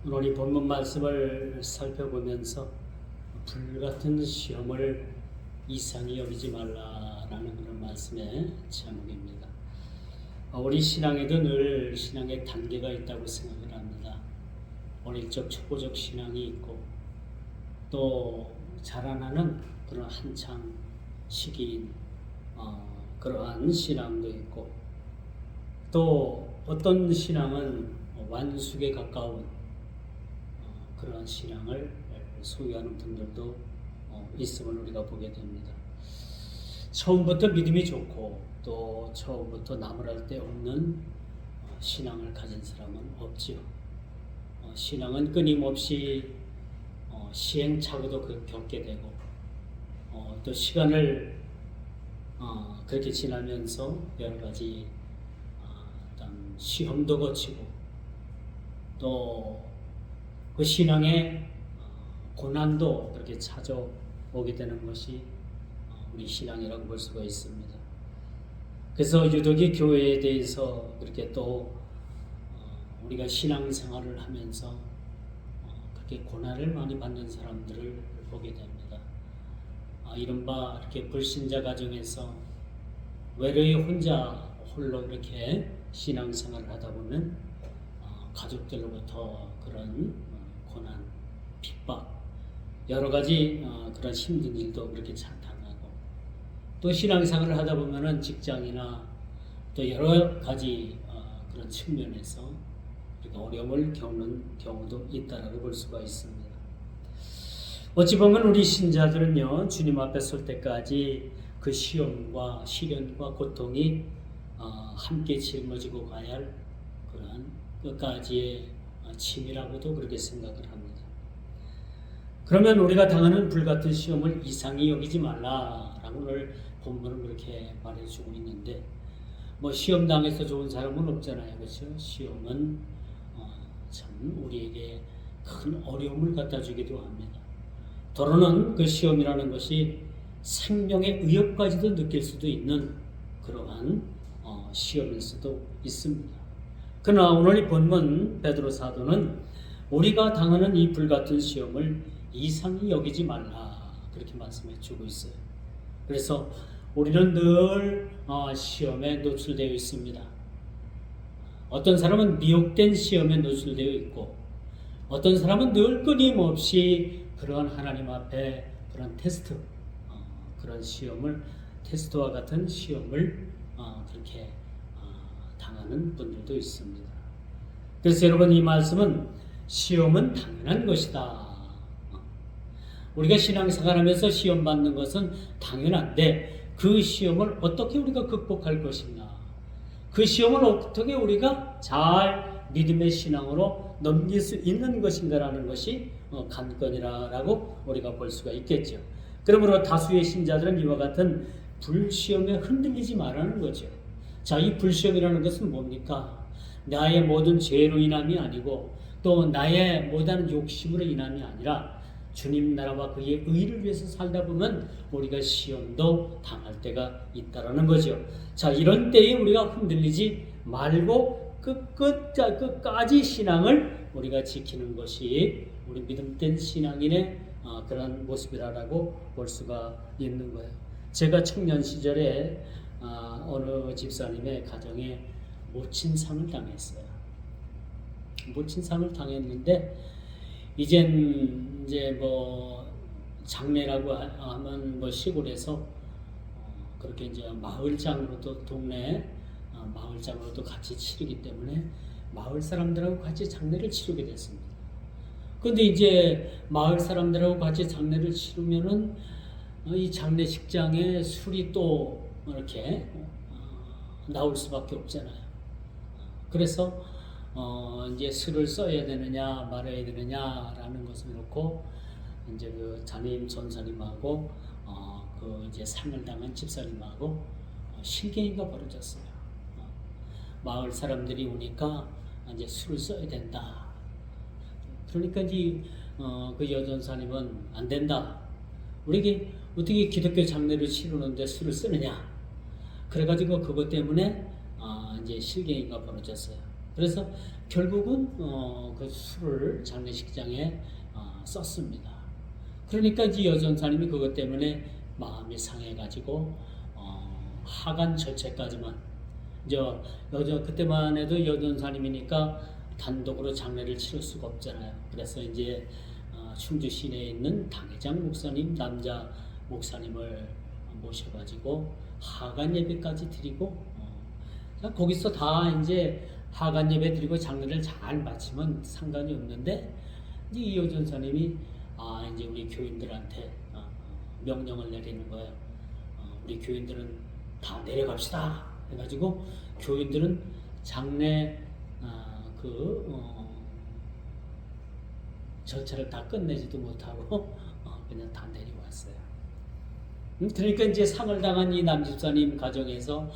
오늘 이 본문 말씀을 살펴보면서 불같은 시험을 이상히 여기지 말라라는 그런 말씀의 제목입니다. 우리 신앙에도 늘 신앙의 단계가 있다고 생각을 합니다. 어릴 적 초보적 신앙이 있고 또 자라나는 그런 한창 시기인 그러한 신앙도 있고 또 어떤 신앙은 완숙에 가까운 그러한 신앙을 소유하는 분들도 있음을 우리가 보게 됩니다. 처음부터 믿음이 좋고 또 처음부터 나무랄 데 없는 신앙을 가진 사람은 없지요. 신앙은 끊임없이 시행착오도 겪게 되고 또 시간을 그렇게 지나면서 여러 가지 어떤 시험도 거치고 또 그 신앙의 고난도 그렇게 찾아오게 되는 것이 우리 신앙이라고 볼 수가 있습니다. 그래서 유독이 교회에 대해서 그렇게 또 우리가 신앙생활을 하면서 그렇게 고난을 많이 받는 사람들을 보게 됩니다. 이른바 이렇게 불신자 가정에서 외로이 홀로 이렇게 신앙생활을 하다 보면 가족들로부터 그런 고난, 핍박, 여러 가지 그런 힘든 일도 그렇게 당하고 또 신앙생활을 하다 보면은 직장이나 또 여러 가지 그런 측면에서 어려움을 겪는 경우도 있다라고 볼 수가 있습니다. 어찌 보면 우리 신자들은요, 주님 앞에 설 때까지 그 시험과 시련과 고통이 함께 짊어지고 가야 할 그러한 끝까지의 짐이라고도 그렇게 생각을 합니다. 그러면 우리가 당하는 불같은 시험을 이상히 여기지 말라라고 오늘 본문은 그렇게 말해주고 있는데, 시험 당해서 좋은 사람은 없잖아요, 그렇죠? 시험은 참 우리에게 큰 어려움을 갖다 주기도 합니다. 더러는 그 시험이라는 것이 생명의 위협까지도 느낄 수도 있는 그러한 시험일 수도 있습니다. 그러나 오늘 이 본문 베드로 사도는 우리가 당하는 이 불같은 시험을 이상히 여기지 말라 그렇게 말씀해 주고 있어요. 그래서 우리는 늘 시험에 노출되어 있습니다. 어떤 사람은 미혹된 시험에 노출되어 있고 어떤 사람은 늘 끊임없이 그러한 하나님 앞에 그런 테스트, 그런 시험을 테스트와 같은 시험을 그렇게 당하는 분들도 있습니다. 그래서 여러분 이 말씀은 시험은 당연한 것이다. 우리가 신앙생활하면서 시험 받는 것은 당연한데 그 시험을 어떻게 우리가 극복할 것인가? 그 시험을 어떻게 우리가 잘 믿음의 신앙으로 넘길 수 있는 것인가라는 것이 관건이라고 우리가 볼 수가 있겠죠. 그러므로 다수의 신자들은 이와 같은 불시험에 흔들리지 말라는 거죠. 자, 이 불시험이라는 것은 뭡니까? 나의 모든 죄로 인함이 아니고 또 나의 못하는 욕심으로 인함이 아니라 주님 나라와 그의 의를 위해서 살다 보면 우리가 시험도 당할 때가 있다라는 거죠. 자, 이런 때에 우리가 흔들리지 말고 끝까지 신앙을 우리가 지키는 것이 우리 믿음된 신앙인의 그런 모습이라고 볼 수가 있는 거예요. 제가 청년 시절에 어느 집사님의 가정에 모친상을 당했어요. 모친상을 당했는데 이제 장례라고 하면 시골에서 그렇게 이제 마을장으로도 동네 마을장으로도 같이 치르기 때문에 마을 사람들하고 같이 장례를 치르게 됐습니다. 그런데 이제 마을 사람들하고 같이 장례를 치르면은 이 장례식장에 술이 또 이렇게 나올 수밖에 없잖아요. 그래서 이제 술을 써야 되느냐 말아야 되느냐라는 것을 놓고 이제 그 장임 전사님하고 그 이제 상을 당한 집사님하고 실갱이가 벌어졌어요. 마을 사람들이 오니까 이제 술을 써야 된다. 그러니까 이제 그 여전사님은 안 된다. 우리에게 어떻게 기독교 장례를 치르는데 술을 쓰느냐? 그래가지고 그것 때문에 이제 실갱이가 벌어졌어요. 그래서 결국은 그 술을 장례식장에 썼습니다. 그러니까 이제 여전사님이 그것 때문에 마음이 상해가지고 하간 절체까지만 이제 그때만 해도 여전사님이니까 단독으로 장례를 치를 수가 없잖아요. 그래서 이제 충주 시내에 있는 당회장 목사님, 남자 목사님을 모셔가지고 하간 예배까지 드리고 거기서 다 이제 하간 예배 드리고 장례를 잘 마치면 상관이 없는데 이제 이효 전사님이 이제 우리 교인들한테 명령을 내리는 거예요. 우리 교인들은 다 내려갑시다 해가지고 교인들은 장례 절차를 다 끝내지도 못하고 그냥 다 내려왔어요. 그러니까 이제 상을 당한 이 남집사님 가정에서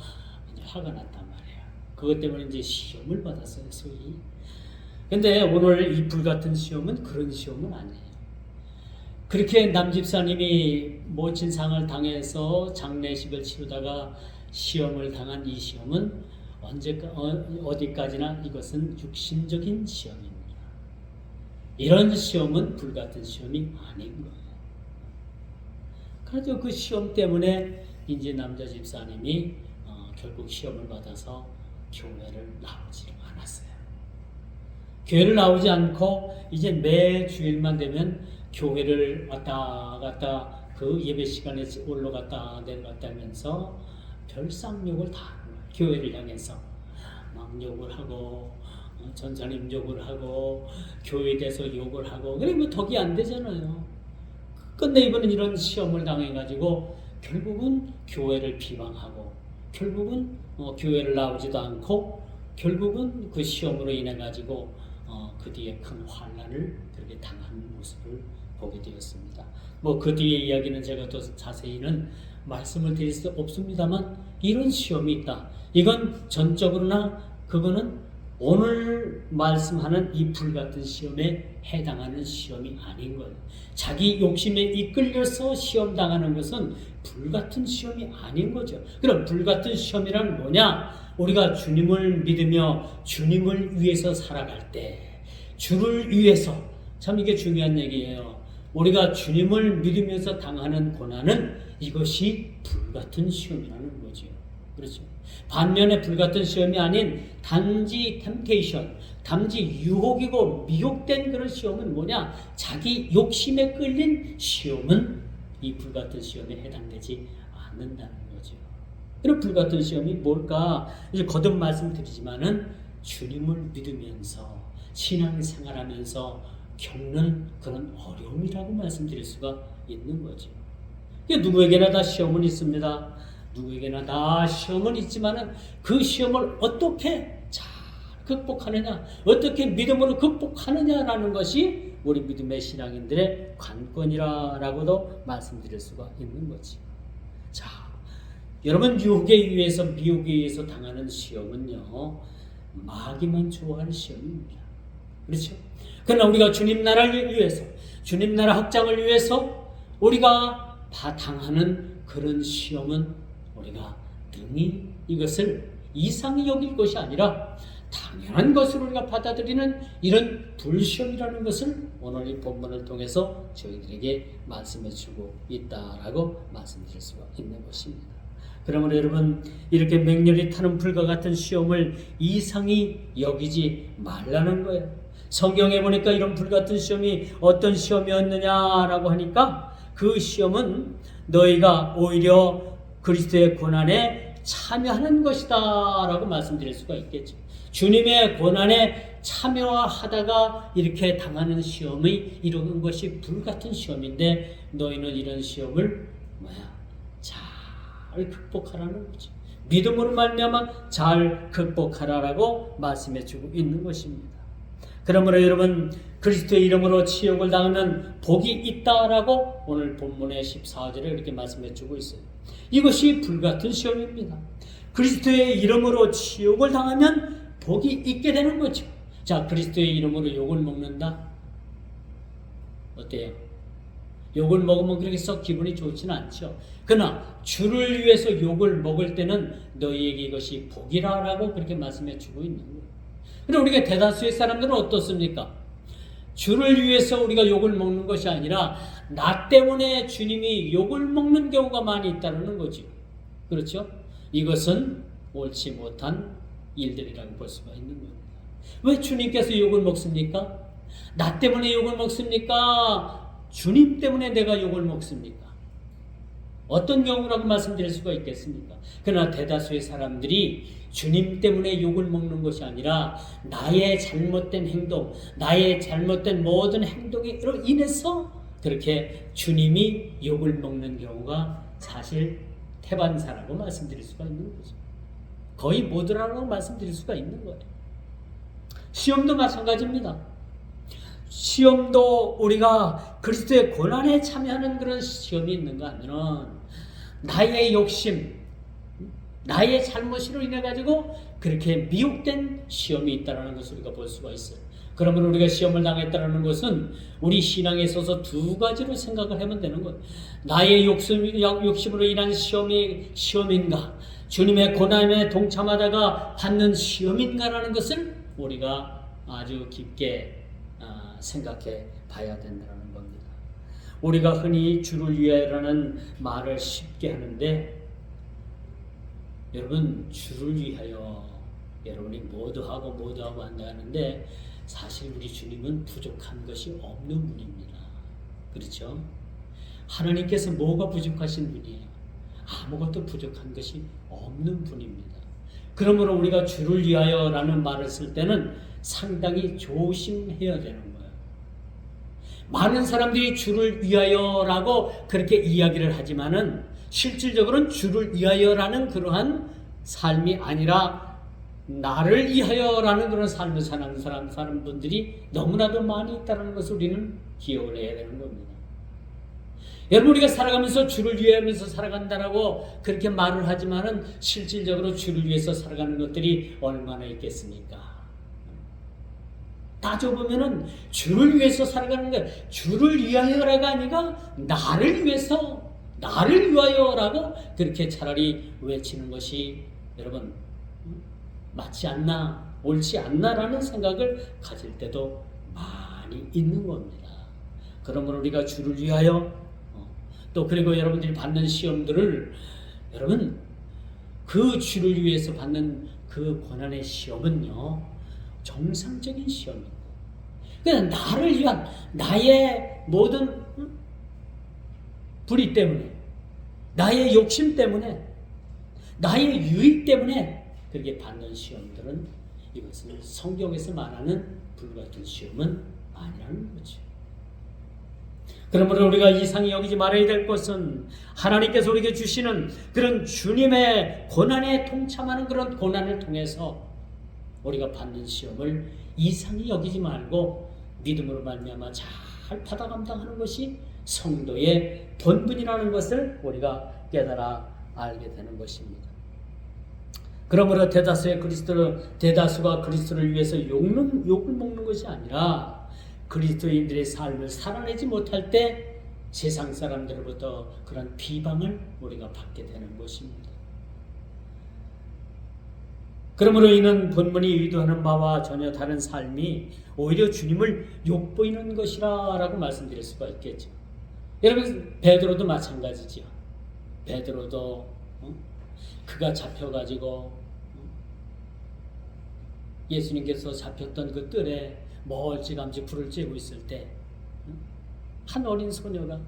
이제 화가 났단 말이에요. 그것 때문에 이제 시험을 받았어요, 소위. 근데 오늘 이 불같은 시험은 그런 시험은 아니에요. 그렇게 남집사님이 모친 상을 당해서 장례식을 치르다가 시험을 당한 이 시험은 어디까지나 이것은 육신적인 시험입니다. 이런 시험은 불같은 시험이 아닌 거예요. 그래서 그 시험 때문에 이제 남자 집사님이 결국 시험을 받아서 교회를 나오지 않았어요. 교회를 나오지 않고 이제 매 주일만 되면 교회를 왔다 갔다 그 예배 시간에 올라갔다 내려갔다 하면서 별상욕을 다 하는 거예요. 교회를 향해서 막 욕을 하고 전사님 욕을 하고 교회에 대해서 욕을 하고 그래 뭐 덕이 안 되잖아요. 근데 이번엔 이런 시험을 당해가지고 결국은 교회를 비방하고 결국은 교회를 나오지도 않고 결국은 그 시험으로 인해 가지고 그 뒤에 큰 환난을 그렇게 당하는 모습을 보게 되었습니다. 뭐 그 뒤에 이야기는 제가 더 자세히는 말씀을 드릴 수 없습니다만 이런 시험이 있다. 이건 전적으로나 그거는 오늘 말씀하는 이 불같은 시험에 해당하는 시험이 아닌 거예요. 자기 욕심에 이끌려서 시험 당하는 것은 불같은 시험이 아닌 거죠. 그럼 불같은 시험이란 뭐냐? 우리가 주님을 믿으며 주님을 위해서 살아갈 때 주를 위해서 참 이게 중요한 얘기예요. 우리가 주님을 믿으면서 당하는 고난은 이것이 불같은 시험이라는 거죠. 그렇죠. 반면에 불같은 시험이 아닌 단지 템테이션, 단지 유혹이고 미혹된 그런 시험은 뭐냐? 자기 욕심에 끌린 시험은 이 불같은 시험에 해당되지 않는다는 거죠. 그럼 불같은 시험이 뭘까? 이제 거듭 말씀드리지만은 주님을 믿으면서 신앙생활하면서 겪는 그런 어려움이라고 말씀드릴 수가 있는 거죠. 누구에게나 다 시험은 있습니다. 누구에게나 다 시험은 있지만은 그 시험을 어떻게 잘 극복하느냐, 어떻게 믿음으로 극복하느냐라는 것이 우리 믿음의 신앙인들의 관건이라고도 말씀드릴 수가 있는 거지. 자, 여러분 유혹에 의해서 미혹에 의해서 당하는 시험은요, 마귀만 좋아하는 시험입니다. 그렇죠? 그러나 우리가 주님 나라를 위해서, 주님 나라 확장을 위해서 우리가 다 당하는 그런 시험은 우리가 능히 이것을 이상히 여길 것이 아니라 당연한 것으로 우리가 받아들이는 이런 불시험이라는 것을 오늘 이 본문을 통해서 저희들에게 말씀해 주고 있다라고 말씀드릴 수가 있는 것입니다. 그러므로 여러분 이렇게 맹렬히 타는 불과 같은 시험을 이상히 여기지 말라는 거예요. 성경에 보니까 이런 불같은 시험이 어떤 시험이었느냐라고 하니까 그 시험은 너희가 오히려 그리스도의 고난에 참여하는 것이다 라고 말씀드릴 수가 있겠죠. 주님의 고난에 참여하다가 이렇게 당하는 시험이 이런 것이 불같은 시험인데 너희는 이런 시험을 잘 극복하라는 거죠. 믿음으로 말미암아 잘 극복하라라고 말씀해 주고 있는 것입니다. 그러므로 여러분 그리스도의 이름으로 치욕을 당하면 복이 있다라고 오늘 본문의 14절에 이렇게 말씀해 주고 있어요. 이것이 불같은 시험입니다. 그리스도의 이름으로 치욕을 당하면 복이 있게 되는 거죠. 자, 그리스도의 이름으로 욕을 먹는다? 어때요? 욕을 먹으면 그렇게 썩 기분이 좋지는 않죠. 그러나 주를 위해서 욕을 먹을 때는 너희에게 이것이 복이라고 그렇게 말씀해 주고 있는 거예요. 그런데 우리가 대다수의 사람들은 어떻습니까? 주를 위해서 우리가 욕을 먹는 것이 아니라 나 때문에 주님이 욕을 먹는 경우가 많이 있다는 거죠. 그렇죠? 이것은 옳지 못한 일들이라고 볼 수가 있는 겁니다. 왜 주님께서 욕을 먹습니까? 나 때문에 욕을 먹습니까? 주님 때문에 내가 욕을 먹습니까? 어떤 경우라고 말씀드릴 수가 있겠습니까? 그러나 대다수의 사람들이 주님 때문에 욕을 먹는 것이 아니라 나의 잘못된 행동, 나의 잘못된 모든 행동으로 인해서 그렇게 주님이 욕을 먹는 경우가 사실 태반사라고 말씀드릴 수가 있는 거죠. 거의 모두라고 말씀드릴 수가 있는 거예요. 시험도 마찬가지입니다. 시험도 우리가 그리스도의 고난에 참여하는 그런 시험이 있는가 하면은 나의 욕심, 나의 잘못으로 인해 가지고 그렇게 미혹된 시험이 있다는 것을 우리가 볼 수가 있어요. 그러면 우리가 시험을 당했다는 것은 우리 신앙에 있어서 두 가지로 생각을 하면 되는 거예요. 나의 욕심으로 인한 시험인가? 주님의 고난에 동참하다가 받는 시험인가라는 것을 우리가 아주 깊게 생각해 봐야 된다는 겁니다. 우리가 흔히 주를 위하여라는 말을 쉽게 하는데 여러분, 주를 위하여 여러분이 모두 하고 한다 하는데 사실 우리 주님은 부족한 것이 없는 분입니다. 그렇죠? 하나님께서 뭐가 부족하신 분이에요? 아무것도 부족한 것이 없는 분입니다. 그러므로 우리가 주를 위하여라는 말을 쓸 때는 상당히 조심해야 되는 거예요. 많은 사람들이 주를 위하여라고 그렇게 이야기를 하지만은 실질적으로는 주를 위하여라는 그러한 삶이 아니라 나를 위하여라는 그런 삶을 사는 사람분들이 너무나도 많이 있다는 것을 우리는 기억을 해야 되는 겁니다. 여러분, 우리가 살아가면서 주를 위하면서 살아간다라고 그렇게 말을 하지만은 실질적으로 주를 위해서 살아가는 것들이 얼마나 있겠습니까? 따져보면은 주를 위해서 살아가는 게 주를 위하여라가 아니라 나를 위해서, 나를 위하여라고 그렇게 차라리 외치는 것이 여러분 맞지 않나, 옳지 않나라는 생각을 가질 때도 많이 있는 겁니다. 그러므로 우리가 주를 위하여 또 그리고 여러분들이 받는 시험들을 여러분 그 주를 위해서 받는 그 고난의 시험은요 정상적인 시험이고 그냥 나를 위한 나의 모든 불의 때문에 나의 욕심 때문에 나의 유익 때문에 그렇게 받는 시험들은 이것을 성경에서 말하는 불같은 시험은 아니라는 거죠. 그러므로 우리가 이상히 여기지 말아야 될 것은 하나님께서 우리에게 주시는 그런 주님의 고난에 동참하는 그런 고난을 통해서 우리가 받는 시험을 이상히 여기지 말고 믿음으로 말미암아 잘 받아 감당하는 것이 성도의 본분이라는 것을 우리가 깨달아 알게 되는 것입니다. 그러므로 대다수가 그리스도를 위해서 욕을 먹는 것이 아니라 그리스도인들의 삶을 살아내지 못할 때 세상 사람들로부터 그런 비방을 우리가 받게 되는 것입니다. 그러므로 이는 본문이 의도하는 바와 전혀 다른 삶이 오히려 주님을 욕보이는 것이라 라고 말씀드릴 수가 있겠죠. 여러분, 베드로도 마찬가지죠. 베드로도 그가 잡혀가지고 예수님께서 잡혔던 그 뜰에 멀찌감치 불을 쬐고 있을 때 한 어린 소녀가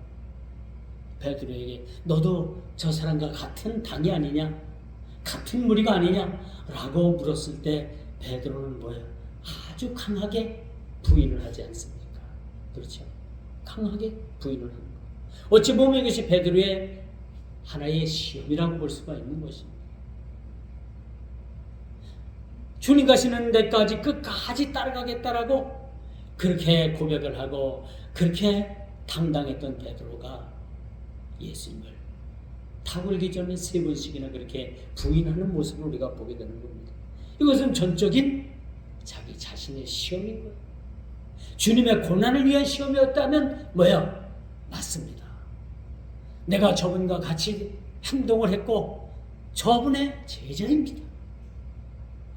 베드로에게 너도 저 사람과 같은 당이 아니냐? 같은 무리가 아니냐? 라고 물었을 때 베드로는 뭐예요? 아주 강하게 부인을 하지 않습니까? 그렇죠? 강하게 부인을 하는 거예요. 어찌 보면 이것이 베드로의 하나의 시험이라고 볼 수가 있는 것입니다. 주님 가시는 데까지 끝까지 따라가겠다라고 그렇게 고백을 하고 그렇게 당당했던 베드로가 예수님을 타굴기 전에 3번씩이나 그렇게 부인하는 모습을 우리가 보게 되는 겁니다. 이것은 전적인 자기 자신의 시험인 거예요. 주님의 고난을 위한 시험이었다면 뭐야? 맞습니다. 내가 저분과 같이 행동을 했고 저분의 제자입니다.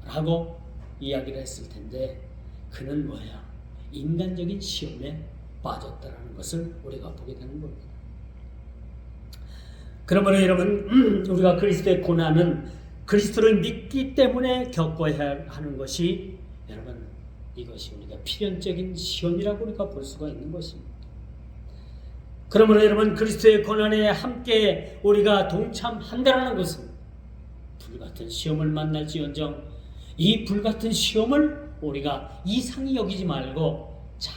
라고 이야기를 했을 텐데 그는 뭐야? 인간적인 시험에 빠졌다라는 것을 우리가 보게 되는 겁니다. 그러므로 여러분, 우리가 그리스도의 고난은 그리스도를 믿기 때문에 겪어야 하는 것이, 여러분, 이것이 우리가 필연적인 시험이라고 우리가 볼 수가 있는 것입니다. 그러므로 여러분, 그리스도의 고난에 함께 우리가 동참한다는 것은 불같은 시험을 만날지언정 이 불같은 시험을 우리가 이상히 여기지 말고 잘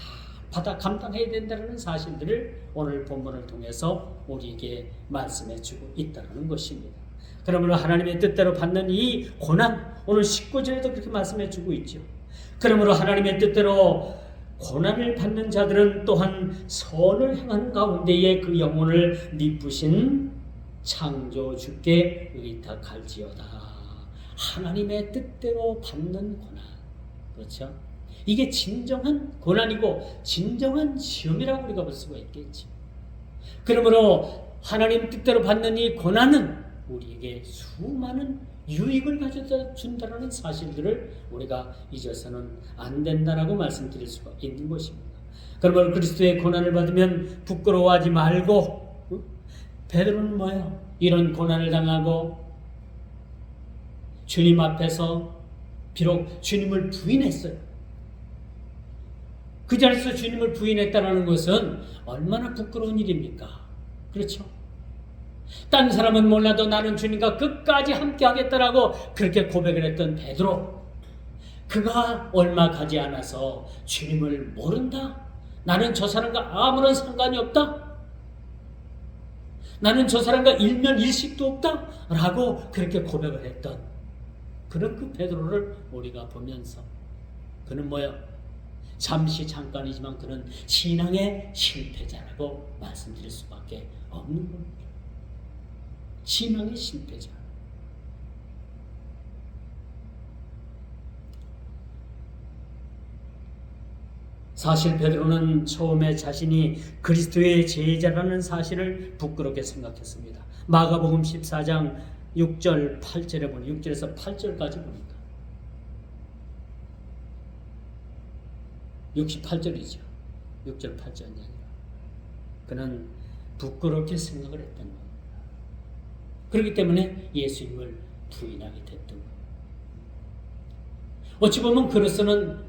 받아 감당해야 된다는 사실들을 오늘 본문을 통해서 우리에게 말씀해 주고 있다는 것입니다. 그러므로 하나님의 뜻대로 받는 이 고난, 오늘 19절에도 그렇게 말씀해 주고 있죠. 그러므로 하나님의 뜻대로 고난을 받는 자들은 또한 선을 행하는 가운데에 그 영혼을 미쁘신 창조주께 의탁할지어다. 하나님의 뜻대로 받는 고난, 그렇죠? 이게 진정한 고난이고 진정한 시험이라고 우리가 볼 수가 있겠지. 그러므로 하나님 뜻대로 받는 이 고난은 우리에게 수많은 유익을 가져다 준다는 사실들을 우리가 잊어서는 안 된다라고 말씀드릴 수가 있는 것입니다. 그러므로 그리스도의 고난을 받으면 부끄러워하지 말고, 베드로는 뭐예요? 이런 고난을 당하고 주님 앞에서 비록 주님을 부인했어요. 그 자리에서 주님을 부인했다는 것은 얼마나 부끄러운 일입니까? 그렇죠? 딴 사람은 몰라도 나는 주님과 끝까지 함께 하겠다라고 그렇게 고백을 했던 베드로, 그가 얼마 가지 않아서 주님을 모른다? 나는 저 사람과 아무런 상관이 없다? 나는 저 사람과 일면 일식도 없다? 라고 그렇게 고백을 했던 그런 그 베드로를 우리가 보면서 그는 뭐야? 잠깐이지만 그는 신앙의 실패자라고 말씀드릴 수밖에 없는 겁니다. 신앙의 실패자. 사실 베드로는 처음에 자신이 그리스도의 제자라는 사실을 부끄럽게 생각했습니다. 마가복음 14장 6절 8절에 보니 6절에서 8절까지 보니까 68절이죠. 6절 8절이 아니라 그는 부끄럽게 생각을 했던 겁니다. 그렇기 때문에 예수님을 부인하게 됐던 겁니다. 어찌 보면 그로서는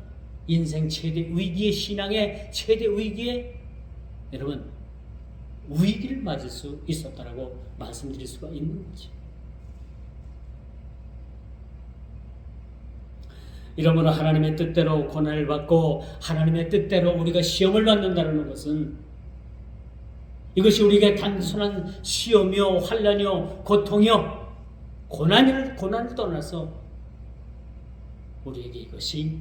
인생 최대 위기의, 신앙의 최대 위기에 여러분 위기를 맞을 수 있었다라고 말씀드릴 수가 있는 거죠. 이러므로 하나님의 뜻대로 고난을 받고 하나님의 뜻대로 우리가 시험을 받는다는 것은 이것이 우리에게 단순한 시험이요, 환난이요, 고통이요, 고난을 떠나서 우리에게 이것이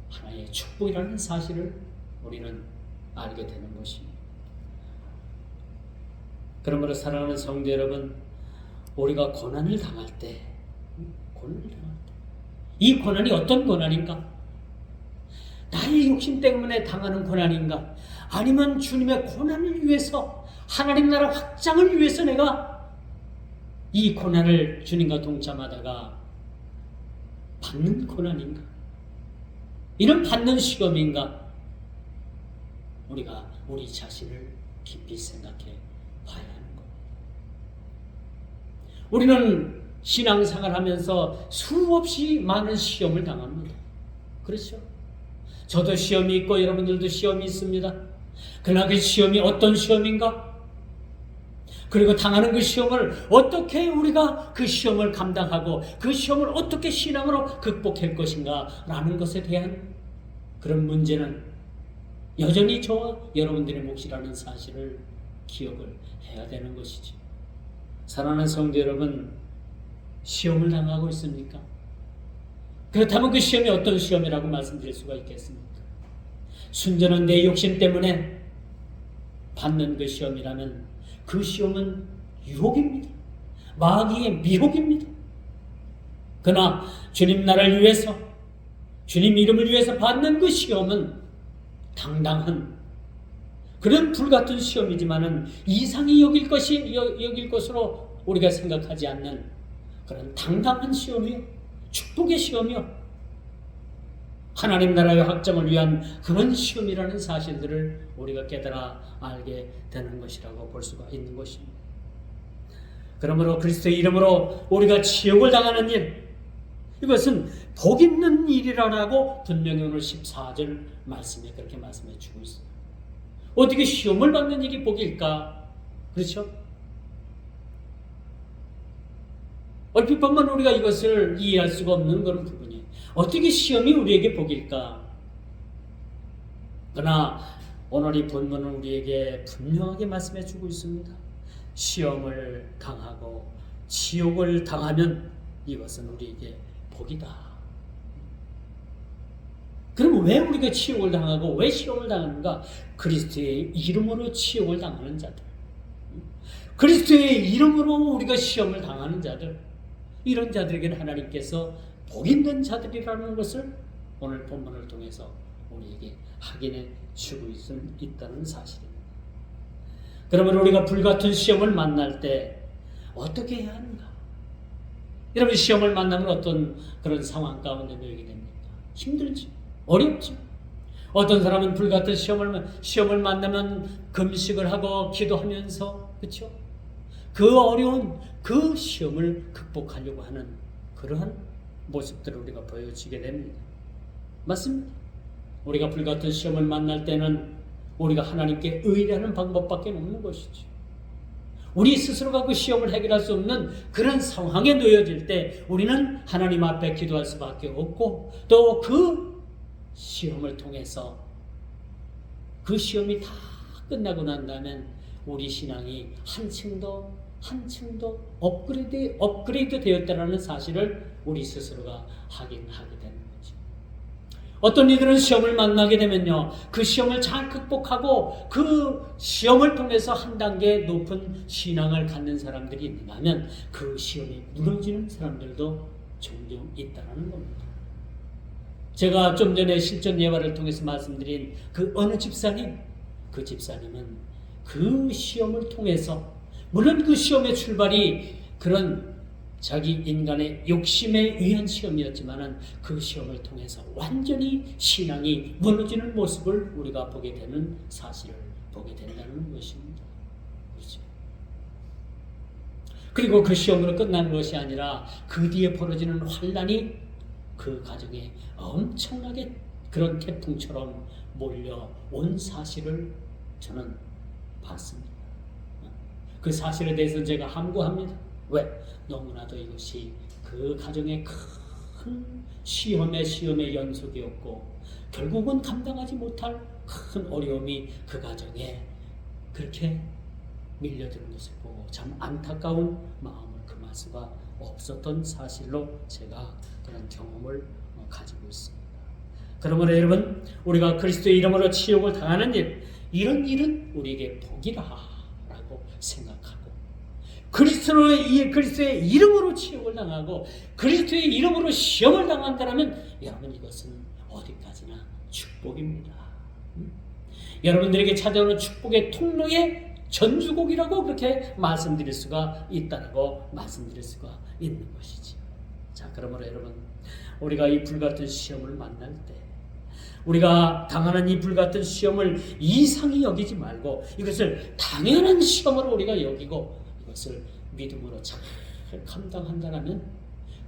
하나의 축복이라는 사실을 우리는 알게 되는 것입니다. 그러므로 사랑하는 성도 여러분, 우리가 고난을 당할 때 이 고난이 어떤 고난인가? 나의 욕심 때문에 당하는 고난인가? 아니면 주님의 고난을 위해서, 하나님 나라 확장을 위해서 내가 이 고난을 주님과 동참하다가 받는 고난인가? 이런 받는 시험인가? 우리가 우리 자신을 깊이 생각해 봐야 하는 겁니다. 우리는 신앙생활 하면서 수없이 많은 시험을 당합니다. 그렇죠? 저도 시험이 있고 여러분들도 시험이 있습니다. 그러나 그 시험이 어떤 시험인가? 그리고 당하는 그 시험을 어떻게 우리가 그 시험을 감당하고 그 시험을 어떻게 신앙으로 극복할 것인가 라는 것에 대한 그런 문제는 여전히 저와 여러분들의 몫이라는 사실을 기억을 해야 되는 것이죠. 사랑하는 성도 여러분, 시험을 당하고 있습니까? 그렇다면 그 시험이 어떤 시험이라고 말씀드릴 수가 있겠습니까? 순전한 내 욕심 때문에 받는 그 시험이라면 그 시험은 유혹입니다. 마귀의 미혹입니다. 그러나 주님 나라를 위해서, 주님 이름을 위해서 받는 그 시험은 당당한 그런 불같은 시험이지만은 이상히 여길 것으로 우리가 생각하지 않는 그런 당당한 시험이요, 축복의 시험이요, 하나님 나라의 확장을 위한 그런 시험이라는 사실들을 우리가 깨달아 알게 되는 것이라고 볼 수가 있는 것입니다. 그러므로 그리스도의 이름으로 우리가 치욕을 당하는 일, 이것은 복 있는 일이라고 분명히 오늘 14절 말씀에 그렇게 말씀해 주고 있어요. 어떻게 시험을 받는 일이 복일까? 그렇죠? 얼핏 보면 우리가 이것을 이해할 수가 없는 그런 부분이에요. 어떻게 시험이 우리에게 복일까? 그러나 오늘 이 본문은 우리에게 분명하게 말씀해 주고 있습니다. 시험을 당하고 지옥을 당하면 이것은 우리에게 복이다. 그럼 왜 우리가 치욕을 당하고 왜 시험을 당하는가? 그리스도의 이름으로 치욕을 당하는 자들, 그리스도의 이름으로 우리가 시험을 당하는 자들, 이런 자들에게는 하나님께서 복 있는 자들이라는 것을 오늘 본문을 통해서 우리에게 확인해 주고 있다는 사실입니다. 그러면 우리가 불같은 시험을 만날 때 어떻게 해야 하는가? 여러분, 시험을 만나면 어떤 그런 상황 가운데 놓이게 됩니까? 힘들죠. 어렵죠. 어떤 사람은 불같은 시험을 만나면 금식을 하고 기도하면서, 그렇죠? 그 어려운 그 시험을 극복하려고 하는 그러한 모습들을 우리가 보여지게 됩니다. 맞습니다. 우리가 불같은 시험을 만날 때는 우리가 하나님께 의뢰하는 방법밖에 없는 것이죠. 우리 스스로가 그 시험을 해결할 수 없는 그런 상황에 놓여질 때 우리는 하나님 앞에 기도할 수밖에 없고, 또 그 시험을 통해서 그 시험이 다 끝나고 난 다음엔 우리 신앙이 한층 더 업그레이드 되었다는 사실을 우리 스스로가 확인하게 되는 거죠. 어떤 이들은 시험을 만나게 되면요, 그 시험을 잘 극복하고 그 시험을 통해서 한 단계 높은 신앙을 갖는 사람들이 있는가 하면 그 시험이 무너지는 사람들도 종종 있다는 겁니다. 제가 좀 전에 실전 예화를 통해서 말씀드린 그 어느 집사님, 그 집사님은 그 시험을 통해서, 물론 그 시험의 출발이 그런 자기 인간의 욕심에 의한 시험이었지만은 그 시험을 통해서 완전히 신앙이 무너지는 모습을 우리가 보게 되는 사실을 보게 된다는 것입니다. 그렇죠? 그리고 그 시험으로 끝나는 것이 아니라 그 뒤에 벌어지는 환난이 그 가정에 엄청나게 그런 태풍처럼 몰려온 사실을 저는 봤습니다. 그 사실에 대해서 제가 함구합니다. 왜? 너무나도 이것이 그 가정의 큰 시험의 연속이었고, 결국은 감당하지 못할 큰 어려움이 그 가정에 그렇게 밀려드는 것을 보고 참 안타까운 마음을 금할 수가 없었던 사실로 제가 그런 경험을 가지고 있습니다. 그러므로 여러분, 우리가 그리스도의 이름으로 치욕을 당하는 일, 이런 일은 우리에게 복이라고 생각하고, 그리스도의 이름으로 치욕을 당하고 그리스도의 이름으로 시험을 당한다면 여러분, 이것은 어디까지나 축복입니다. 여러분들에게 찾아오는 축복의 통로의 전주곡이라고 그렇게 말씀드릴 수가 있다고 말씀드릴 수가 있는 것이지. 자, 그러므로 여러분, 우리가 이 불같은 시험을 만날 때, 우리가 당하는 이 불같은 시험을 이상히 여기지 말고 이것을 당연한 시험으로 우리가 여기고 이것을 믿음으로 잘 감당한다면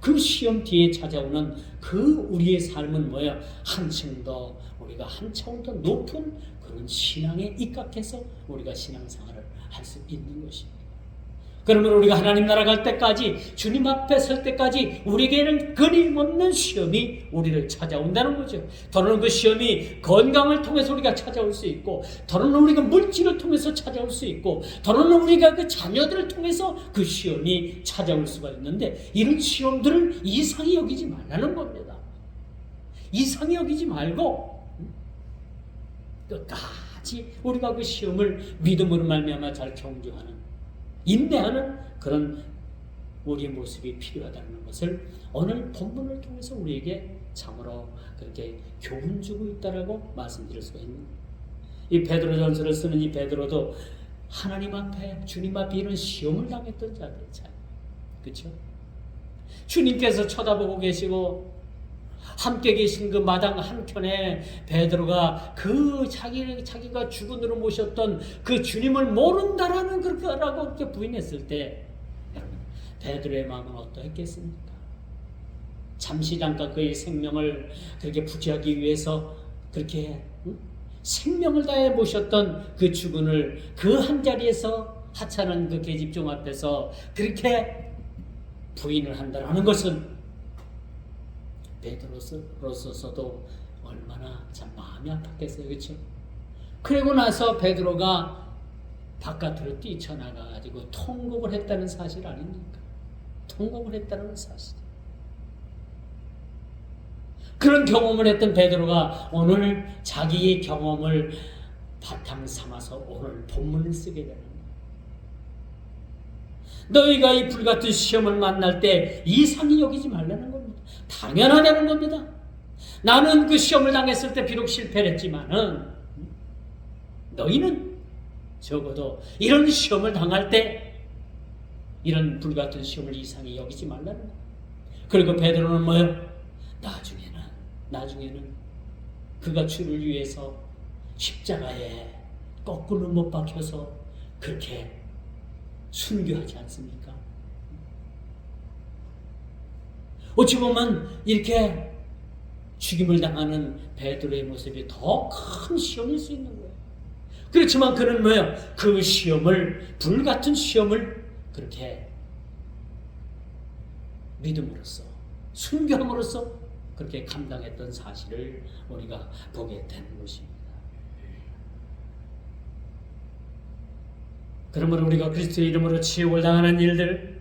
그 시험 뒤에 찾아오는 그 우리의 삶은 뭐예요? 한층 더, 우리가 한 차원 더 높은 그런 신앙에 입각해서 우리가 신앙생활을 할 수 있는 것입니다. 그러면 우리가 하나님 나라 갈 때까지, 주님 앞에 설 때까지 우리에게는 끊임없는 시험이 우리를 찾아온다는 거죠. 더러는 그 시험이 건강을 통해서 우리가 찾아올 수 있고, 더러는 우리가 물질을 통해서 찾아올 수 있고, 더러는 우리가 그 자녀들을 통해서 그 시험이 찾아올 수가 있는데, 이런 시험들을 이상히 여기지 말라는 겁니다. 이상히 여기지 말고 끝까지 우리가 그 시험을 믿음으로 말미암아 잘 경주하는, 인내하는 그런 우리의 모습이 필요하다는 것을 오늘 본문을 통해서 우리에게 참으로 그렇게 교훈 주고 있다라고 말씀드릴 수가 있는, 이 베드로전서를 쓰는 이 베드로도 하나님 앞에, 주님 앞에 이런 시험을 당했던 자들이잖아요. 그렇죠? 주님께서 쳐다보고 계시고 함께 계신 그 마당 한켠에 베드로가 그 자기가 주군으로 모셨던 그 주님을 모른다라는 그렇게 부인했을 때 여러분 베드로의 마음은 어떠했겠습니까? 잠시 잠깐 그의 생명을 그렇게 부지하기 위해서 그렇게 생명을 다해 모셨던 그 주군을 그 한 자리에서 하찮은 그 계집종 앞에서 그렇게 부인을 한다는 것은 베드로로서도 얼마나 참 마음이 아팠겠어요. 그렇죠? 그리고 나서 베드로가 바깥으로 뛰쳐나가가지고 통곡을 했다는 사실 아닙니까? 통곡을 했다는 사실. 그런 경험을 했던 베드로가 오늘 자기의 경험을 바탕 삼아서 오늘 본문을 쓰게 되는 거예요. 너희가 이 불같은 시험을 만날 때 이상히 여기지 말라는 겁니다. 당연하다는 겁니다. 나는 그 시험을 당했을 때 비록 실패를 했지만은 너희는 적어도 이런 시험을 당할 때 이런 불같은 시험을 이상히 여기지 말라는 거예요. 그리고 베드로는 뭐예요? 나중에는 그가 주를 위해서 십자가에 거꾸로 못 박혀서 그렇게 순교하지 않습니까? 어찌 보면 이렇게 죽임을 당하는 베드로의 모습이 더 큰 시험일 수 있는 거예요. 그렇지만 그는 뭐예요? 그 시험을, 불같은 시험을 그렇게 믿음으로써, 순교함으로써 그렇게 감당했던 사실을 우리가 보게 되는 것입니다. 그러므로 우리가 그리스도의 이름으로 지옥을 당하는 일들,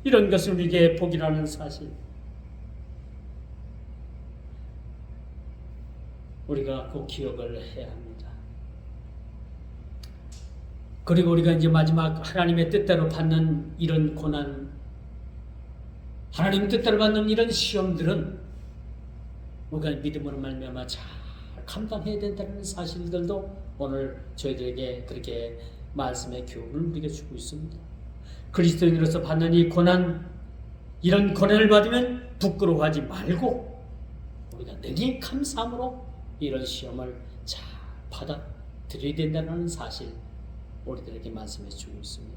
이런 것을 우리에게 복이라는 사실, 우리가 꼭 기억을 해야 합니다. 그리고 우리가 이제 마지막 하나님의 뜻대로 받는 이런 고난, 하나님 뜻대로 받는 이런 시험들은 우리가 믿음으로 말미암아 잘 감당해야 된다는 사실들도 오늘 저희들에게 그렇게 말씀의 교훈을 우리에게 주고 있습니다. 그리스도인으로서 받는 이 고난, 이런 고난을 받으면 부끄러워하지 말고 우리가 능히 감사함으로 이런 시험을 잘 받아들여야 된다는 사실 우리들에게 말씀해 주고 있습니다.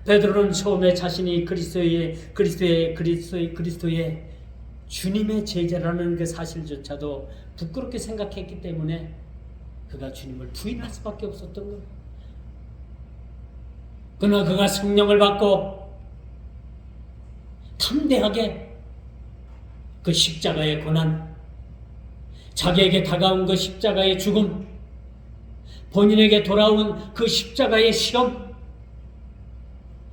베드로는 처음에 자신이 그리스도의 주님의 제자라는 그 사실조차도 부끄럽게 생각했기 때문에 그가 주님을 부인할 수밖에 없었던 거예요. 그러나 그가 성령을 받고 담대하게 그 십자가의 고난, 자기에게 다가온 그 십자가의 죽음, 본인에게 돌아온 그 십자가의 시험,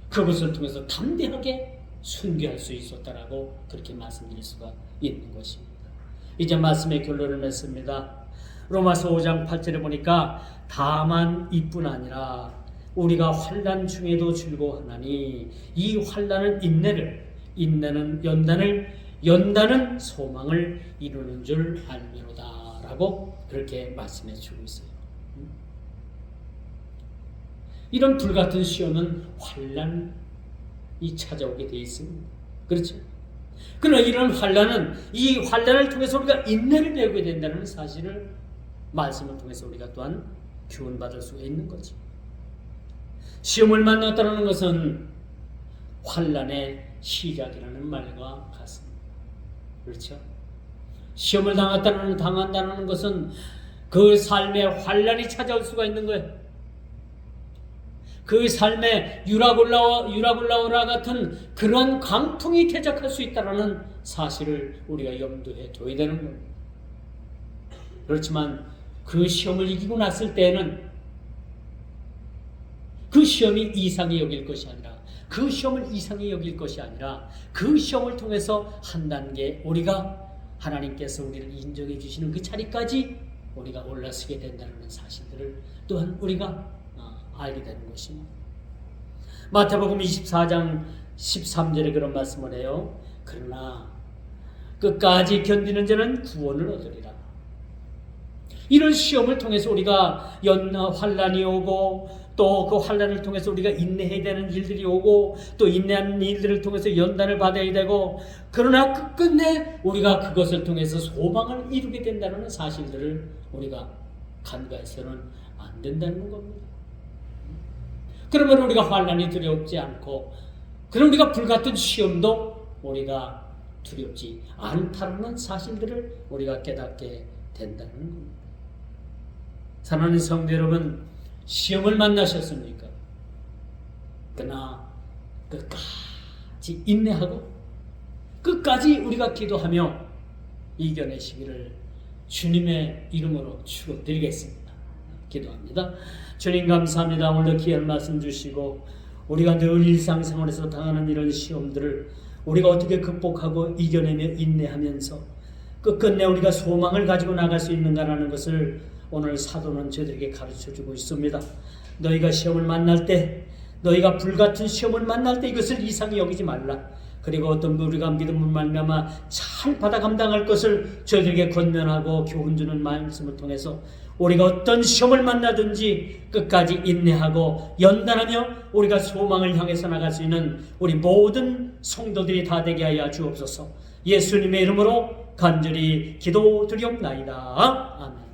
그것을 통해서 담대하게 순교할 수 있었다라고 그렇게 말씀드릴 수가 있는 것입니다. 이제 말씀의 결론을 맺습니다. 로마서 5장 8절에 보니까 다만 이뿐 아니라 우리가 환난 중에도 즐거워하나니 이 환난은 인내는 연단은 소망을 이루는 줄 알미로다 라고 그렇게 말씀해 주고 있어요. 이런 불같은 시험은 환난이 찾아오게 되어 있습니다. 그렇죠? 그러나 이런 이 환난을 통해서 우리가 인내를 배우게 된다는 사실을 말씀을 통해서 우리가 또한 교훈받을 수가 있는 거죠. 시험을 만났다는 것은 환난의 시작이라는 말과 같습니다. 그렇죠? 시험을 당한다는 것은 그 삶에 환난이 찾아올 수가 있는 거예요. 그 삶에 유라굴라오라 같은 그런 광풍이 퇴적할 수 있다는 사실을 우리가 염두에 둬야 되는 겁니다. 그렇지만 그 시험을 이기고 났을 때에는 그 시험을 이상히 여길 것이 아니라 그 시험을 통해서 한 단계 우리가 하나님께서 우리를 인정해 주시는 그 자리까지 우리가 올라서게 된다는 사실들을 또한 우리가 알게 되는 것입니다. 마태복음 24장 13절에 그런 말씀을 해요. 그러나 끝까지 견디는 자는 구원을 얻으리라. 이런 시험을 통해서 우리가 환난이 오고 또 그 환난을 통해서 우리가 인내해야 되는 일들이 오고 또 인내하는 일들을 통해서 연단을 받아야 되고 그러나 끝내 우리가 그것을 통해서 소망을 이루게 된다는 사실들을 우리가 간과해서는 안 된다는 겁니다. 그러면 우리가 환난이 두렵지 않고 그럼 우리가 불같은 시험도 우리가 두렵지 않다는 사실들을 우리가 깨닫게 된다는 겁니다. 사랑하는 성도 여러분, 시험을 만나셨습니까? 그러나 끝까지 인내하고 끝까지 우리가 기도하며 이겨내시기를 주님의 이름으로 축원드리겠습니다. 기도합니다. 주님 감사합니다. 오늘도 귀한 말씀 주시고 우리가 늘 일상생활에서 당하는 이런 시험들을 우리가 어떻게 극복하고 이겨내며 인내하면서 끝끝내 우리가 소망을 가지고 나갈 수 있는가라는 것을 오늘 사도는 저들에게 가르쳐주고 있습니다. 너희가 시험을 만날 때, 너희가 불같은 시험을 만날 때 이것을 이상히 여기지 말라. 그리고 어떤 우리가 믿음을 말미암아 잘 받아 감당할 것을 저들에게 권면하고 교훈 주는 말씀을 통해서 우리가 어떤 시험을 만나든지 끝까지 인내하고 연단하며 우리가 소망을 향해서 나갈 수 있는 우리 모든 성도들이 다 되게 하여 주옵소서. 예수님의 이름으로 간절히 기도드리옵나이다. 아멘.